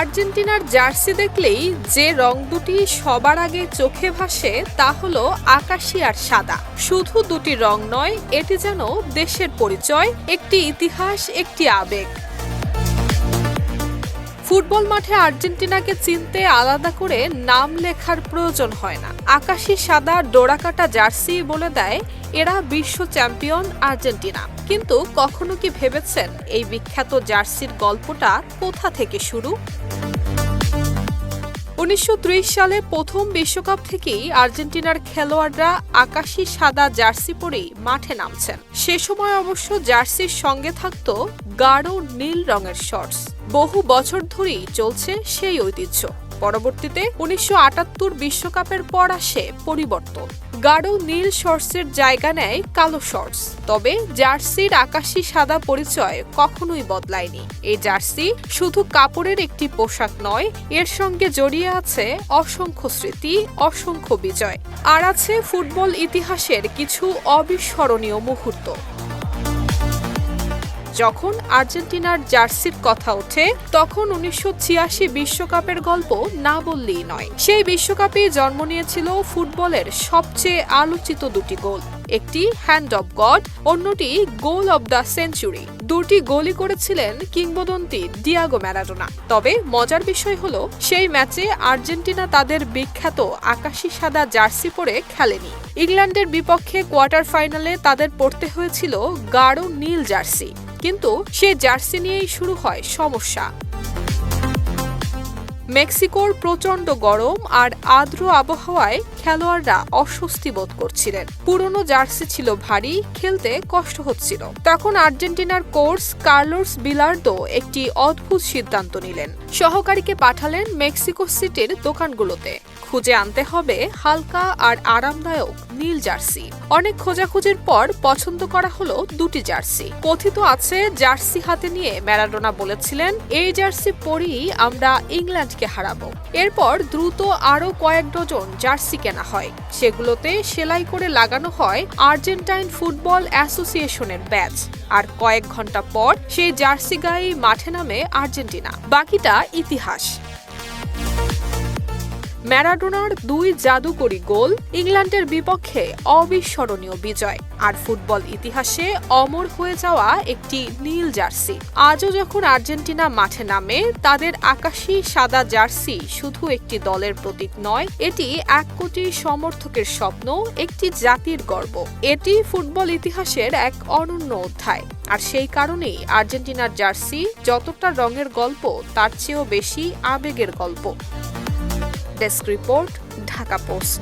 আর্জেন্টিনার জার্সি দেখলেই যে রং দুটি সবার আগে চোখে ভাসে তা হলো আকাশী আর সাদা। শুধু দুটি রং নয়, এটি যেন দেশের পরিচয়, একটি ইতিহাস, একটি আবেগ। ফুটবল মাঠে আর্জেন্টিনাকে চিনতে আলাদা করে নাম লেখার প্রয়োজন হয় না। আকাশী সাদা ডোরাকাটা জার্সি বলে দেয় এরা বিশ্ব চ্যাম্পিয়ন আর্জেন্টিনা। কিন্তু কখনো কি ভেবেছেন এই বিখ্যাত জার্সির গল্পটা কোথা থেকে শুরু? 1930 সালে প্রথম বিশ্বকাপ থেকেই আর্জেন্টিনার খেলোয়াড়রা আকাশী সাদা জার্সি পরেই মাঠে নামছেন। সে সময় অবশ্য জার্সির সঙ্গে থাকত গাঢ় নীল রঙের শর্টস। বহু বছর ধরেই চলছে সেই ঐতিহ্য। পরবর্তীতে 1978 বিশ্বকাপের পর আসে পরিবর্তন। গাঢ় নীল শর্টসের জায়গা নেয় কালো শর্টস। তবে জার্সির আকাশী সাদা পরিচয় কখনোই বদলায়নি। এই জার্সি শুধু কাপড়ের একটি পোশাক নয়, এর সঙ্গে জড়িয়ে আছে অসংখ্য স্মৃতি, অসংখ্য বিজয়, আর আছে ফুটবল ইতিহাসের কিছু অবিস্মরণীয় মুহূর্ত। যখন আর্জেন্টিনার জার্সির কথা ওঠে তখন 1986 বিশ্বকাপের গল্প না বললেই নয়। সেই বিশ্বকাপে জন্ম নিয়েছিল ফুটবলের সবচেয়ে আলোচিত দুটি গোল। একটি হ্যান্ড অব গড, অন্যটি গোল অব দ্য সেঞ্চুরি। দুটি গোলই করেছিলেন কিংবদন্তি ডিয়েগো ম্যারাডোনা। তবে মজার বিষয় হলো সেই ম্যাচে আর্জেন্টিনা তাদের বিখ্যাত আকাশী সাদা জার্সি পরে খেলেনি। ইংল্যান্ডের বিপক্ষে কোয়ার্টার ফাইনালে তাদের পরতে হয়েছিল গাঢ় নীল জার্সি। কিন্তু সেই জার্সি নিয়েই শুরু হয় সমস্যা। মেক্সিকোর প্রচণ্ড গরম আর আর্দ্র আবহাওয়ায় খেলোয়াড়রা অস্বস্তি বোধ করছিলেন। পুরনো জার্সি ছিল ভারী, খেলতে কষ্ট হচ্ছিল। তখন আর্জেন্টিনার কোচ কার্লোস বিলার্দো একটি অদ্ভুত সিদ্ধান্ত নিলেন। সহকারীকে পাঠালেন মেক্সিকো সিটির দোকানগুলোতে। খুঁজে আনতে হবে হালকা আর আরামদায়ক নীল জার্সি। অনেক খোঁজাখুঁজির পর পছন্দ করা হলো দুটি জার্সি। কথিত আছে জার্সি হাতে নিয়ে ম্যারাডোনা বলেছিলেন, এই জার্সি পরেই আমরা ইংল্যান্ডকে হারাবো। এরপর দ্রুত আরো কয়েক ডজন জার্সি কেনা হয়। সেগুলোতে সেলাই করে লাগানো হয় আর্জেন্টাইন ফুটবল অ্যাসোসিয়েশনের ব্যাজ। আর কয়েক ঘন্টা পর সেই জার্সি গায়ে মাঠে নামে আর্জেন্টিনা। বাকিটা ইতিহাস। ম্যারাডোনার দুই জাদুকরী গোল, ইংল্যান্ডের বিপক্ষে অবিস্মরণীয় বিজয়, আর ফুটবল ইতিহাসে অমর হয়ে যাওয়া একটি নীল জার্সি। আজও যখন আর্জেন্টিনা মাঠে নামে, তাদের আকাশী সাদা জার্সি শুধু একটি দলের প্রতীক নয়, এটি 1 কোটি সমর্থকের স্বপ্ন, একটি জাতির গর্ব। এটি ফুটবল ইতিহাসের এক অনন্য অধ্যায়। আর সেই কারণেই আর্জেন্টিনার জার্সি যতটা রঙের গল্প, তার চেয়েও বেশি আবেগের গল্প। Desk report, Dhaka post.